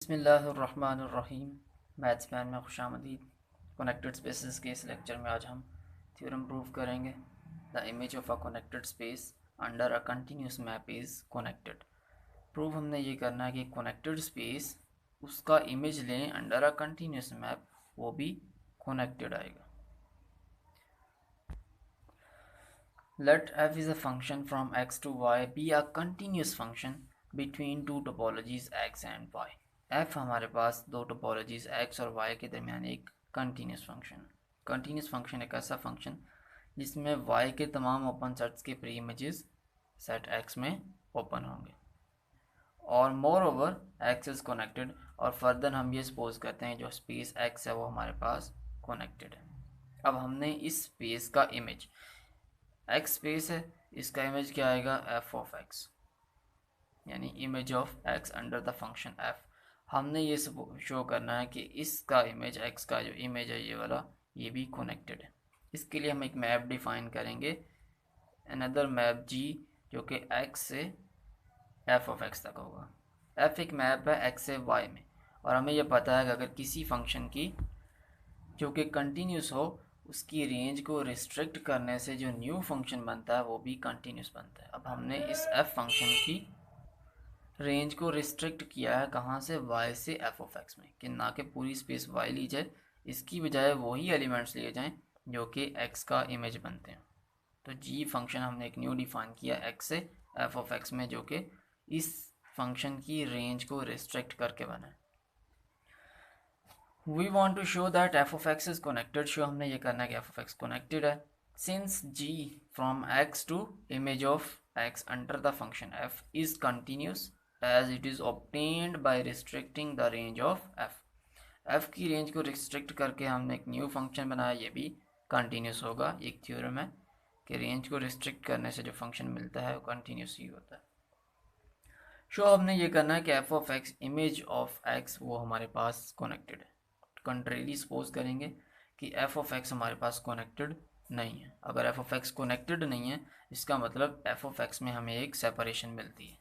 बिस्मिल्लाहिर्रहमानिर्रहीम। Maths man में खुशामदीद। Connected spaces के इस लेक्चर में आज हम थ्योरम प्रूव करेंगे। The image of a connected space under a continuous map is connected. Prove हमने ये करना है कि कनेक्टेड स्पेस उसका इमेज लें अंडर अ कंटिन्यूस मैप, वो भी कनेक्टेड आएगा। Let f is a function from x to y be a continuous function between two topologies x and y। f हमारे पास दो टोपोलॉजीज x और y के दरमियान एक कंटिन्यूस फंक्शन। कंटिन्यूस फंक्शन एक ऐसा फंक्शन जिसमें y के तमाम ओपन सेट्स के प्री इमेजेस सेट x में ओपन होंगे और more over x is connected. और फर्दर हम ये सपोज करते हैं जो स्पेस x है वो हमारे पास कनेक्टेड है। अब हमने इस स्पेस का इमेज एक्स स्पेस है, इसका इमेज क्या आएगा एफ ऑफ एक्स, यानी image of x under the function F. हमने ये शो करना है कि इसका इमेज एक्स का जो इमेज है ये वाला ये भी कनेक्टेड है। इसके लिए हम एक मैप डिफाइन करेंगे, अनदर मैप जी, जो कि एक्स से एफ ऑफ एक्स तक होगा। एफ एक मैप है एक्स से वाई में, और हमें यह पता है कि अगर किसी फंक्शन की जो कि कंटिन्यूस हो उसकी रेंज को रिस्ट्रिक्ट करने से जो न्यू फंक्शन बनता है वो भी कंटिन्यूस बनता है। अब हमने इस एफ फंक्शन की रेंज को रिस्ट्रिक्ट किया है कहाँ से, y से एफ ऑफ एक्स में, कि ना कि पूरी स्पेस y ली जाए, इसकी बजाय वही एलिमेंट्स लिए जाएं जो कि x का इमेज बनते हैं। तो g फंक्शन हमने एक न्यू डिफाइन किया x से एफ ऑफ एक्स में, जो कि इस फंक्शन की रेंज को रिस्ट्रिक्ट करके बना है। We want to show that f of x is connected. Show हमने ये करना है कि एफ ऑफ एक्स कनेक्टेड है since g from x to image of x under the function f is continuous as it is obtained by restricting the range of f। f की range को restrict करके हमने एक new function बनाया, ये भी continuous होगा। एक थ्योरम है कि रेंज को रिस्ट्रिक्ट करने से जो फंक्शन मिलता है वो कंटिन्यूस ही होता है। शो हमने ये करना है कि f of x image of x वो हमारे पास कनेक्टेड है। कंट्रीली सपोज करेंगे कि एफ ऑफ एक्स हमारे पास कनेक्टेड नहीं है। अगर एफ ऑफ एक्स कनेक्टेड नहीं है इसका मतलब एफ ऑफ एक्स में हमें एक सेपरेशन मिलती है।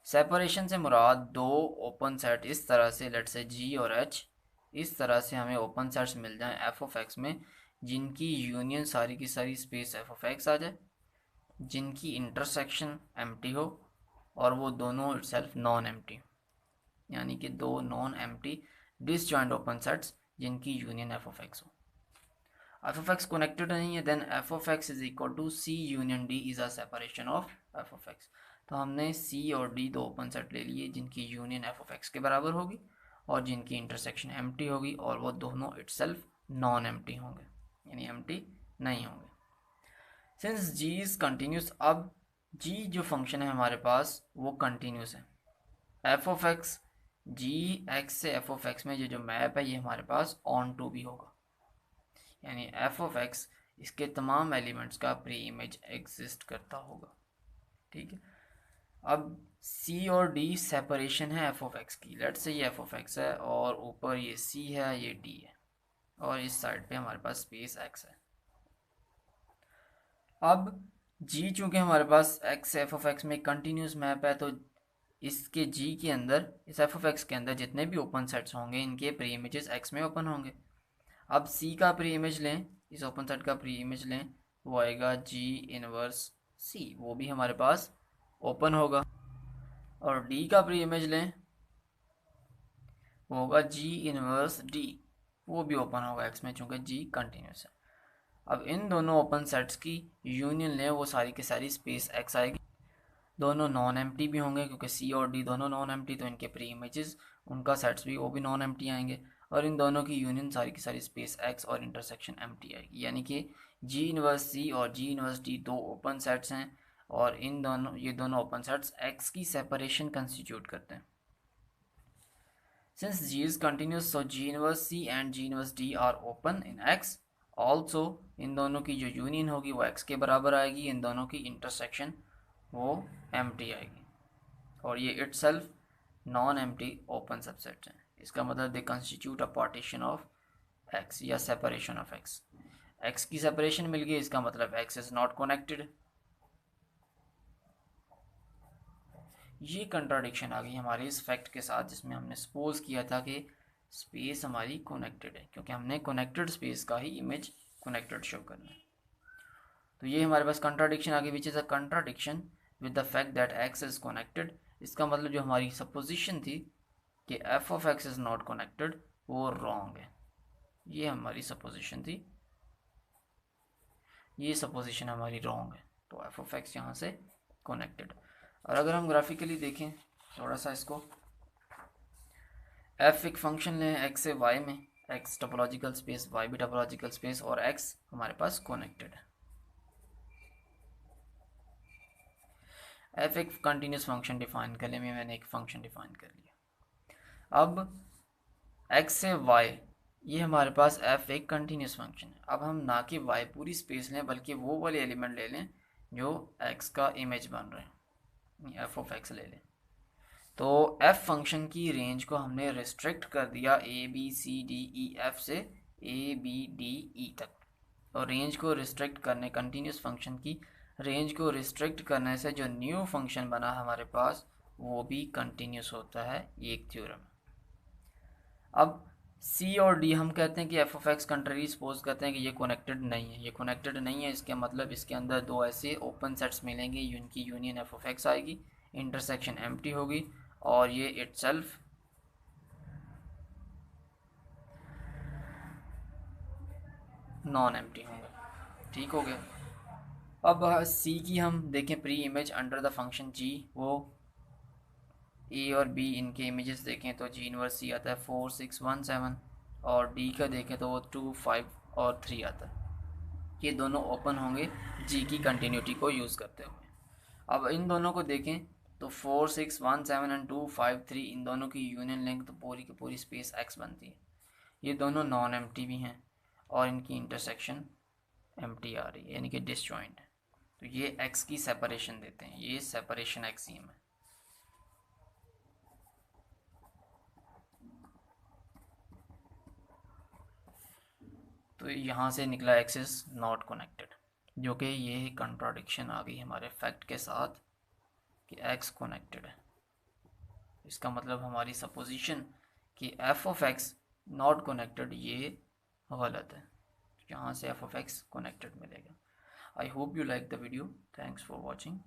सेपरेशन से मुराद दो ओपन सेट इस तरह से, लेट से जी और एच, इस तरह से हमें ओपन सेट्स मिल जाएं एफ ऑफ एक्स में जिनकी यूनियन सारी की सारी स्पेस एफ ऑफ एक्स आ जाए, जिनकी इंटरसेक्शन एम्प्टी हो और वो दोनों इटसेल्फ नॉन एम्प्टी, यानी कि दो non empty disjoint open sets जिनकी यूनियन एफ ऑफ एक्स हो। एफ ऑफ एक्स कनेक्टेड नहीं है, then f of x is equal to C union D is a separation of f of x. तो हमने सी और डी दो open set ले लिए जिनकी यूनियन एफ ऑफ एक्स के बराबर होगी और जिनकी इंटरसेक्शन एम्प्टी होगी, और वो दोनों इटसेल्फ नॉन एम्प्टी होंगे, यानी एम्प्टी नहीं होंगे। सिंस जी इज कंटिन्यूस, अब जी जो फंक्शन है हमारे पास वो कंटिन्यूस है। F of x g x से एफ ऑफ एक्स में ये जो मैप है ये हमारे पास ऑन टू भी होगा, यानी एफ ऑफ एक्स इसके तमाम एलिमेंट्स का प्री इमेज एग्जिस्ट करता होगा। ठीक है, अब सी और डी सेपरेशन है एफ ऑफ एक्स की। लेट्स से ये एफ ऑफ एक्स है और ऊपर ये सी है, ये डी है, और इस साइड पे हमारे पास स्पेस एक्स है। अब जी चूंकि हमारे पास एक्स एफ ऑफ एक्स में कंटिन्यूस मैप है, तो इसके जी के अंदर, इस एफ ऑफ एक्स के अंदर जितने भी ओपन सेट्स होंगे इनके प्री इमेजेस एक्स में ओपन होंगे। अब सी का प्री इमेज लें, इस ओपन सेट का प्री इमेज लें, वो आएगा जी इनवर्स सी, वो भी हमारे पास ओपन होगा। और डी का प्री इमेज लें, वो होगा जी इनवर्स डी, वो भी ओपन होगा एक्स में चूंकि जी कंटिन्यूस है। अब इन दोनों ओपन सेट्स की यूनियन लें, वो सारी की सारी स्पेस एक्स आएगी। दोनों नॉन एम्प्टी भी होंगे क्योंकि सी और डी दोनों नॉन एम्प्टी, तो इनके प्री इमेजेस उनका सेट्स भी वो भी नॉन एम्प्टी आएंगे, और इन दोनों की यूनियन सारी की सारी स्पेस एक्स और इंटरसेक्शन एम्प्टी आएगी। यानी कि जी इनवर्स सी और जी इनवर्स डी दो ओपन सेट्स हैं, और इन दोनों ये दोनों ओपन सेट्स एक्स की सेपरेशन कंस्टिट्यूट करते हैं। Since g is continuous, so g inverse C and g inverse D are open in x. Also इन दोनों की जो यूनियन होगी वो एक्स के बराबर आएगी, इन दोनों की इंटरसेक्शन वो एम्प्टी आएगी, और ये itself non empty open subset हैं। इसका मतलब दे constitute a partition of x या सेपरेशन ऑफ एक्स। एक्स की सेपरेशन मिल गई, इसका मतलब एक्स इज नॉट कनेक्टेड। ये कंट्राडिक्शन आ गई हमारे इस फैक्ट के साथ जिसमें हमने सपोज किया था कि स्पेस हमारी कनेक्टेड है, क्योंकि हमने कनेक्टेड स्पेस का ही इमेज कनेक्टेड शो करना है। तो ये हमारे पास कंट्राडिक्शन आ गई, which is a contradiction with the fact that x is connected. इसका मतलब जो हमारी सपोजिशन थी कि f of x is not connected, वो रॉन्ग है। ये हमारी सपोजिशन थी, ये सपोजिशन हमारी रॉन्ग है। तो एफ ऑफ एक्स यहाँ से कनेक्टेड। और अगर हम ग्राफिकली देखें थोड़ा सा इसको, एफ एक फंक्शन लें एक्स से वाई में, एक्स टोपोलॉजिकल स्पेस, वाई भी टोपोलॉजिकल स्पेस, और एक्स हमारे पास कनेक्टेड है। एफ एक कंटिन्यूस फंक्शन डिफाइन करने में मैंने एक फंक्शन डिफाइन कर लिया। अब एक्स से वाई, ये हमारे पास एफ एक कंटिन्यूस फंक्शन है। अब हम ना कि वाई पूरी स्पेस लें बल्कि वो वाले एलिमेंट ले लें जो एक्स का इमेज बन रहे हैं, एफ ऑफ एक्स ले लें। तो एफ फंक्शन की रेंज को हमने रिस्ट्रिक्ट कर दिया A B C D E F से ए बी डी ई तक। और रेंज को रिस्ट्रिक्ट करने, कंटिन्यूस फंक्शन की रेंज को रिस्ट्रिक्ट करने से जो न्यू फंक्शन बना हमारे पास वो भी कंटिन्यूस होता है, ये एक थ्योरम। अब सी और डी हम कहते हैं कि f of x country suppose करते हैं कि ये कनेक्टेड नहीं है। ये कनेक्टेड नहीं है इसके मतलब इसके अंदर दो ऐसे ओपन सेट्स मिलेंगे, इनकी यूनियन एफ ऑफ एक्स आएगी, इंटरसेक्शन एम्प्टी होगी और ये इटसेल्फ नॉन एम्प्टी होंगे। ठीक हो गया। अब सी की हम देखें pre image under the function G, वो ए और बी इनके इमेजेस देखें तो जी इनवर्स सी आता है 4 6 1 7, और डी का देखें तो वो 2 5 और 3 आता है। ये दोनों ओपन होंगे जी की कंटिन्यूटी को यूज़ करते हुए। अब इन दोनों को देखें तो 4 6 1 7 एंड 2 5 3, इन दोनों की यूनियन लेंथ तो पूरी की पूरी स्पेस एक्स बनती है। ये दोनों नॉन एम्प्टी भी हैं और इनकी इंटरसेक्शन एम्प्टी आ रही है, यानी कि डिसजॉइंट है। तो ये एक्स की सेपरेशन देते हैं, ये सेपरेशन एक्सियम है। तो यहाँ से निकला एक्स इज नॉट कनेक्टेड, जो कि ये कंट्राडिक्शन आ गई हमारे फैक्ट के साथ कि एक्स कनेक्टेड है। इसका मतलब हमारी सपोजिशन कि f of x not connected ये गलत है। यहाँ से एफ ऑफ एक्स कनेक्टेड मिलेगा। I hope you like the video. Thanks for watching.